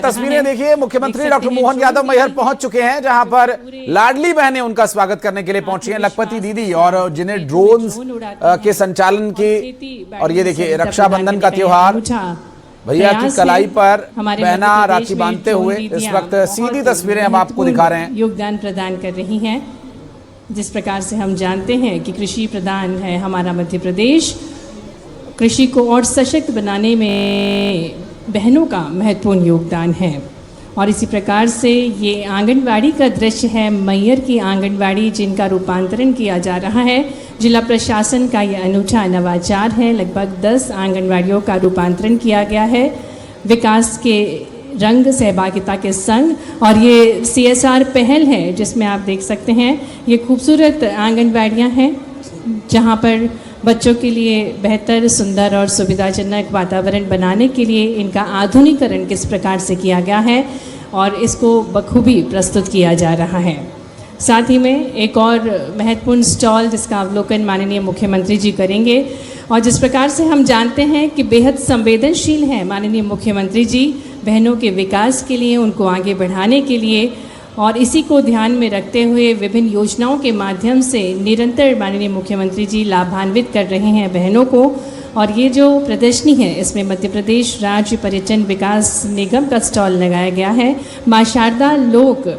तस्वीरें देखिए, मुख्यमंत्री डॉक्टर मोहन यादव मैहर पहुंच चुके हैं, जहां पर लाडली बहनें उनका स्वागत करने के लिए पहुंची हैं, लखपति दीदी, और जिन्हें ड्रोन्स के संचालन की, और ये देखिए रक्षाबंधन का त्योहार, भैया की कलाई पर बहना राखी बांधते हुए इस वक्त सीधी तस्वीरें हम आपको दिखा रहे हैं। योगदान प्रदान कर रही हैं। जिस प्रकार से हम जानते हैं कि कृषि प्रधान है हमारा मध्य प्रदेश, कृषि को और सशक्त बनाने में बहनों का महत्वपूर्ण योगदान है। और इसी प्रकार से ये आंगनवाड़ी का दृश्य है, मैहर की आंगनवाड़ी जिनका रूपांतरण किया जा रहा है। जिला प्रशासन का ये अनूठा नवाचार है। लगभग 10 आंगनवाड़ियों का रूपांतरण किया गया है विकास के रंग सहभागिता के संग। और ये CSR पहल है जिसमें आप देख सकते हैं ये खूबसूरत आंगनवाड़ियाँ हैं जहाँ पर बच्चों के लिए बेहतर, सुंदर और सुविधाजनक वातावरण बनाने के लिए इनका आधुनिकीकरण किस प्रकार से किया गया है और इसको बखूबी प्रस्तुत किया जा रहा है। साथ ही में एक और महत्वपूर्ण स्टॉल जिसका अवलोकन माननीय मुख्यमंत्री जी करेंगे। और जिस प्रकार से हम जानते हैं कि बेहद संवेदनशील हैं माननीय मुख्यमंत्री जी बहनों के विकास के लिए, उनको आगे बढ़ाने के लिए, और इसी को ध्यान में रखते हुए विभिन्न योजनाओं के माध्यम से निरंतर माननीय मुख्यमंत्री जी लाभान्वित कर रहे हैं बहनों को। और ये जो प्रदर्शनी है इसमें मध्य प्रदेश राज्य पर्यटन विकास निगम का स्टॉल लगाया गया है। माँ शारदा लोक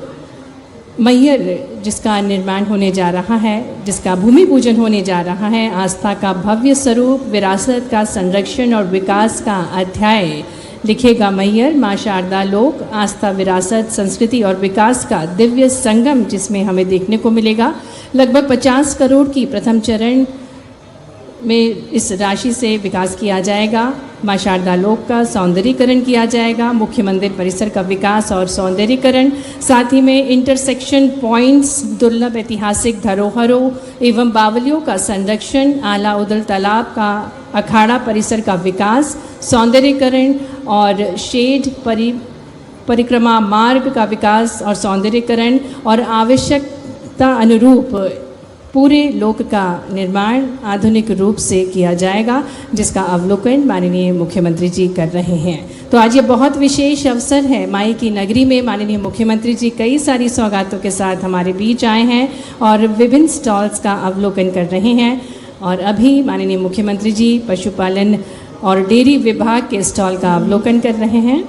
मैहर जिसका निर्माण होने जा रहा है, जिसका भूमि पूजन होने जा रहा है, आस्था का भव्य स्वरूप, विरासत का संरक्षण और विकास का अध्याय लिखेगा मैहर। माँ शारदा लोक आस्था, विरासत, संस्कृति और विकास का दिव्य संगम जिसमें हमें देखने को मिलेगा। लगभग 50 करोड़ की प्रथम चरण में इस राशि से विकास किया जाएगा। माँ शारदा लोक का सौंदर्यीकरण किया जाएगा, मुख्य मंदिर परिसर का विकास और सौंदर्यीकरण, साथ ही में इंटरसेक्शन पॉइंट्स, दुर्लभ ऐतिहासिक धरोहरों एवं बावलियों का संरक्षण, आला उदल तालाब का अखाड़ा परिसर का विकास, सौंदर्यीकरण और शेड परिक्रमा मार्ग का विकास और सौंदर्यीकरण, और आवश्यकता अनुरूप पूरे लोक का निर्माण आधुनिक रूप से किया जाएगा, जिसका अवलोकन माननीय मुख्यमंत्री जी कर रहे हैं। तो आज ये बहुत विशेष अवसर है। माई की नगरी में माननीय मुख्यमंत्री जी कई सारी सौगातों के साथ हमारे बीच आए हैं और विभिन्न स्टॉल्स का अवलोकन कर रहे हैं। और अभी माननीय मुख्यमंत्री जी पशुपालन और डेयरी विभाग के स्टॉल का अवलोकन कर रहे हैं।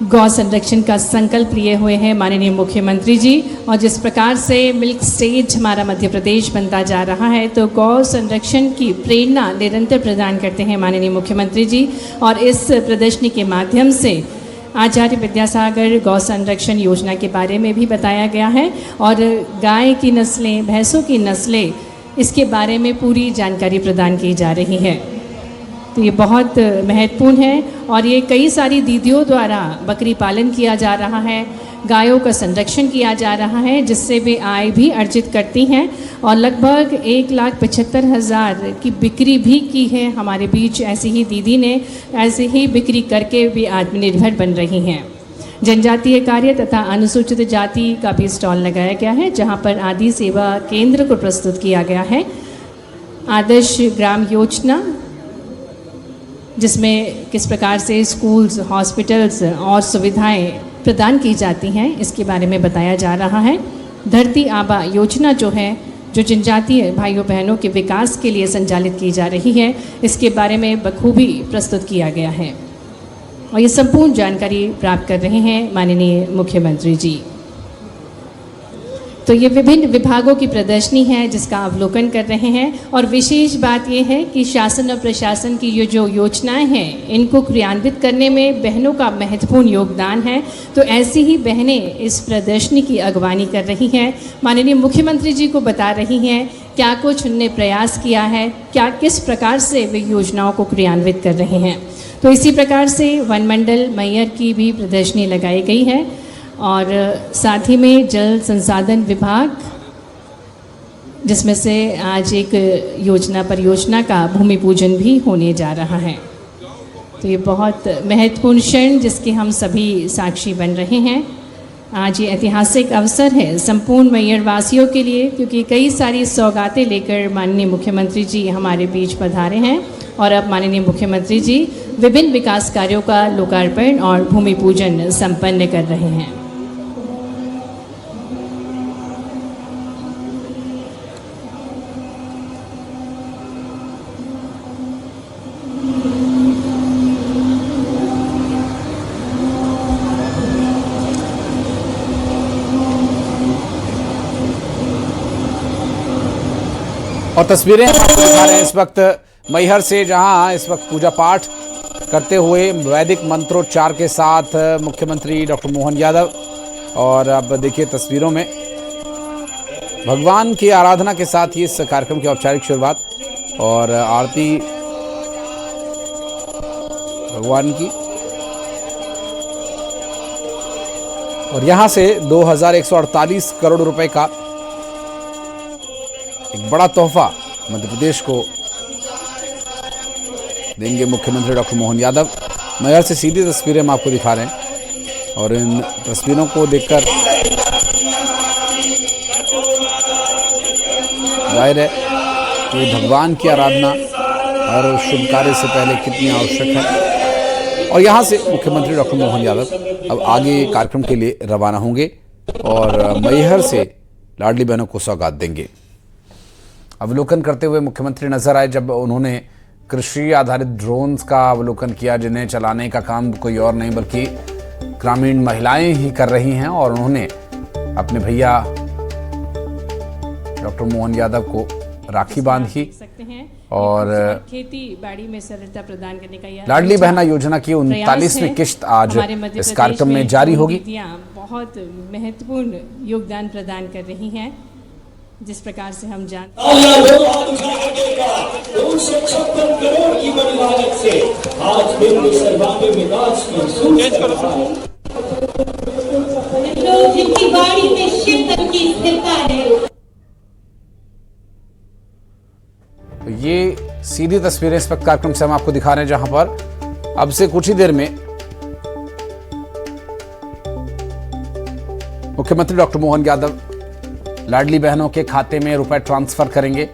गौ संरक्षण का संकल्प लिए हुए हैं माननीय मुख्यमंत्री जी। और जिस प्रकार से मिल्क स्टेट हमारा मध्य प्रदेश बनता जा रहा है, तो गौ संरक्षण की प्रेरणा निरंतर प्रदान करते हैं माननीय मुख्यमंत्री जी। और इस प्रदर्शनी के माध्यम से आचार्य विद्यासागर गौ संरक्षण योजना के बारे में भी बताया गया है और गाय की नस्लें, भैंसों की नस्लें, इसके बारे में पूरी जानकारी प्रदान की जा रही है। तो ये बहुत महत्वपूर्ण है। और ये कई सारी दीदियों द्वारा बकरी पालन किया जा रहा है, गायों का संरक्षण किया जा रहा है, जिससे वे आय भी अर्जित करती हैं। और लगभग 1,75,000 की बिक्री भी की है हमारे बीच ऐसी ही दीदी ने, ऐसे ही बिक्री करके भी आत्मनिर्भर बन रही हैं। जनजातीय कार्य तथा अनुसूचित जाति का भी स्टॉल लगाया गया है, जहाँ पर आदि सेवा केंद्र को प्रस्तुत किया गया है। आदर्श ग्राम योजना जिसमें किस प्रकार से स्कूल्स, हॉस्पिटल्स और सुविधाएं प्रदान की जाती हैं, इसके बारे में बताया जा रहा है। धरती आबा योजना जो है, जो जनजातीय भाइयों बहनों के विकास के लिए संचालित की जा रही है, इसके बारे में बखूबी प्रस्तुत किया गया है। और ये संपूर्ण जानकारी प्राप्त कर रहे हैं माननीय मुख्यमंत्री जी। तो ये विभिन्न विभागों की प्रदर्शनी है जिसका अवलोकन कर रहे हैं। और विशेष बात ये है कि शासन और प्रशासन की ये जो योजनाएं हैं, इनको क्रियान्वित करने में बहनों का महत्वपूर्ण योगदान है। तो ऐसी ही बहनें इस प्रदर्शनी की अगवानी कर रही हैं, माननीय मुख्यमंत्री जी को बता रही हैं क्या कुछ उनने प्रयास किया है, क्या किस प्रकार से वे योजनाओं को क्रियान्वित कर रहे हैं। तो इसी प्रकार से वन मंडल मैहर की भी प्रदर्शनी लगाई गई है। और साथ ही में जल संसाधन विभाग, जिसमें से आज एक परियोजना का भूमि पूजन भी होने जा रहा है। तो ये बहुत महत्वपूर्ण क्षण जिसके हम सभी साक्षी बन रहे हैं। आज ये ऐतिहासिक अवसर है संपूर्ण मैहर वासियों के लिए, क्योंकि कई सारी सौगातें लेकर माननीय मुख्यमंत्री जी हमारे बीच पधारे हैं और अब माननीय मुख्यमंत्री जी विभिन्न विकास कार्यों का लोकार्पण और भूमि पूजन संपन्न कर रहे हैं। और तस्वीरें हम आपको दिखा रहे हैं इस वक्त मैहर से, जहां इस वक्त पूजा पाठ करते हुए वैदिक मंत्रोच्चार के साथ मुख्यमंत्री डॉक्टर मोहन यादव। और अब देखिए तस्वीरों में भगवान की आराधना के साथ ही इस कार्यक्रम की औपचारिक शुरुआत और आरती भगवान की। और यहां से 2148 करोड़ रुपए का एक बड़ा तोहफा मध्य प्रदेश को देंगे मुख्यमंत्री डॉक्टर मोहन यादव। मैहर से सीधी तस्वीरें हम आपको दिखा रहे हैं और इन तस्वीरों को देखकर जाहिर है कि भगवान की आराधना और शुभ कार्य से पहले कितनी आवश्यक है। और यहाँ से मुख्यमंत्री डॉक्टर मोहन यादव अब आगे कार्यक्रम के लिए रवाना होंगे और मैहर से लाडली बहनों को सौगात देंगे। अवलोकन करते हुए मुख्यमंत्री नजर आए जब उन्होंने कृषि आधारित ड्रोन्स का अवलोकन किया, जिन्हें चलाने का काम कोई और नहीं बल्कि ग्रामीण महिलाएं ही कर रही हैं। और उन्होंने अपने भैया डॉक्टर मोहन यादव को राखी बांधी और खेती बाड़ी में सरलता प्रदान करने का लाडली बहना योजना की 39वीं किश्त आज इस कार्यक्रम में जारी होगी। बहुत महत्वपूर्ण योगदान प्रदान कर रही हैं, जिस प्रकार से हम जानते तो ये सीधी तस्वीरें इस वक्त कार्यक्रम से हम आपको दिखा रहे हैं, जहां पर अब से कुछ ही देर में मुख्यमंत्री डॉक्टर मोहन यादव लाडली बहनों के खाते में रुपए ट्रांसफर करेंगे।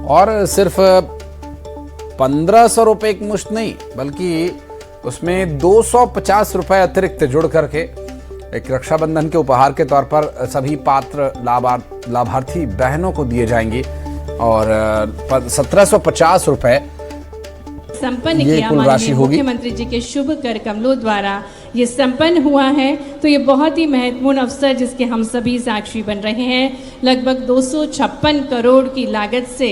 और सिर्फ 1500 रुपए एक मुश्त नहीं, बल्कि उसमें 250 रुपए अतिरिक्त जुड़ करके एक रक्षाबंधन के उपहार के तौर पर सभी पात्र लाभार्थी बहनों को दिए जाएंगे। और 1750 रुपए संपन्न किया माननीय मुख्यमंत्री जी के शुभ कर कमलों द्वारा ये संपन्न हुआ है। तो ये बहुत ही महत्वपूर्ण अवसर जिसके हम सभी साक्षी बन रहे हैं। लगभग 256 करोड़ की लागत से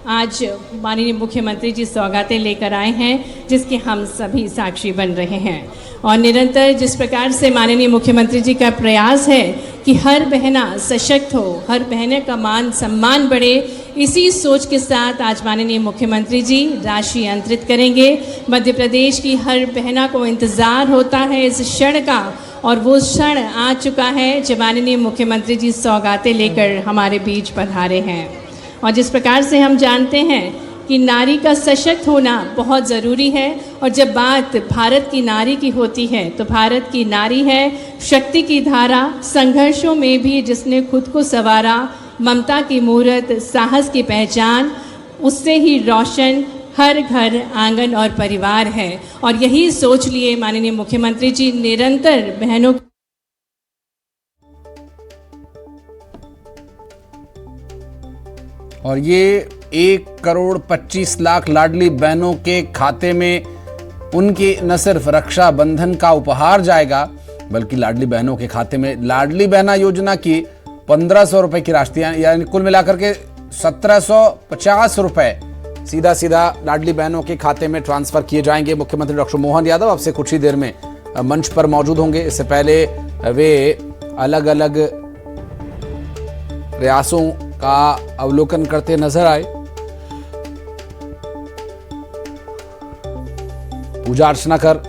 आज माननीय मुख्यमंत्री जी सौगातें लेकर आए हैं, जिसके हम सभी साक्षी बन रहे हैं। और निरंतर जिस प्रकार से माननीय मुख्यमंत्री जी का प्रयास है कि हर बहना सशक्त हो, हर बहने का मान सम्मान बढ़े, इसी सोच के साथ आज माननीय मुख्यमंत्री जी राशि अंतरित करेंगे। मध्य प्रदेश की हर बहना को इंतज़ार होता है इस क्षण का, और वो क्षण आ चुका है जब माननीय मुख्यमंत्री जी सौगातें लेकर हमारे बीच पधारे हैं। और जिस प्रकार से हम जानते हैं कि नारी का सशक्त होना बहुत ज़रूरी है, और जब बात भारत की नारी की होती है तो भारत की नारी है शक्ति की धारा, संघर्षों में भी जिसने खुद को संवारा, ममता की मूरत, साहस की पहचान, उससे ही रोशन हर घर, आंगन और परिवार है। और यही सोच लिए माननीय मुख्यमंत्री जी निरंतर बहनों और ये 1,25 लाख लाडली बहनों के खाते में उनकी न सिर्फ रक्षाबंधन का उपहार जाएगा, बल्कि लाडली बहनों के खाते में लाडली बहना योजना की 1500 रुपए की राशि, यानी कुल मिलाकर के 1750 रुपए सीधा सीधा लाडली बहनों के खाते में ट्रांसफर किए जाएंगे। मुख्यमंत्री डॉक्टर मोहन यादव अब से कुछ ही देर में मंच पर मौजूद होंगे। इससे पहले वे अलग अलग प्रयासों का अवलोकन करते नजर आए। पूजा अर्चना कर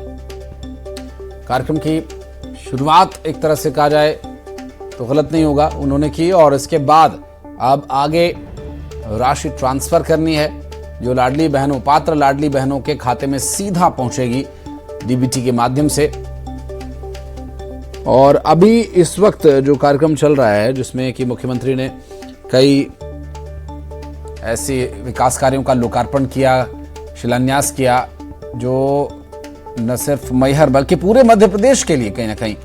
कार्यक्रम की शुरुआत एक तरह से कहा जाए तो गलत नहीं होगा, उन्होंने की। और इसके बाद अब आगे राशि ट्रांसफर करनी है जो लाडली बहनों, पात्र लाडली बहनों के खाते में सीधा पहुंचेगी डीबीटी के माध्यम से। और अभी इस वक्त जो कार्यक्रम चल रहा है जिसमें कि मुख्यमंत्री ने कई ऐसे विकास कार्यों का लोकार्पण किया, शिलान्यास किया, जो न सिर्फ मैहर बल्कि पूरे मध्य प्रदेश के लिए कहीं ना कहीं